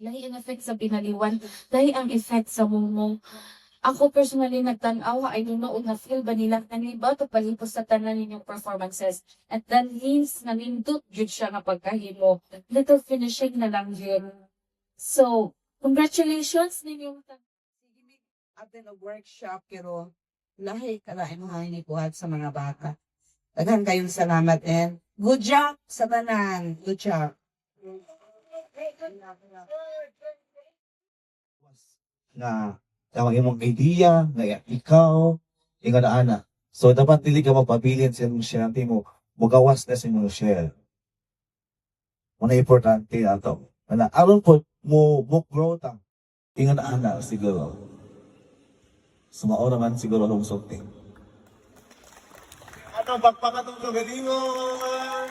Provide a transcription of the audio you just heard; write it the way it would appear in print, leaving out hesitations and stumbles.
Lahi ang effect sa pinaliwan, lahi ang effect sa mumong. Ako personally nagtanaw, I don't know, na-feel ba nila kaniba to palipos sa tanan ninyong performances. At that means, nanindot yun siya nga pagkahimo. Little finishing na lang yun. So, congratulations ninyong Atin ang workshop pero lahi kalain ni buhat sa mga bata. Daghan kayong salamat and good job sa tanan. Good job. Na tawag imong idea na ikaw ingon ana. So dapat dili ka magpabilin sa imong share mo mugawas na sa imong share. Muna importante ato. Ana aron po mo book growth ang ingon ana siguro. Sumao naman siguro ang something. Atong pagpakatong galingon.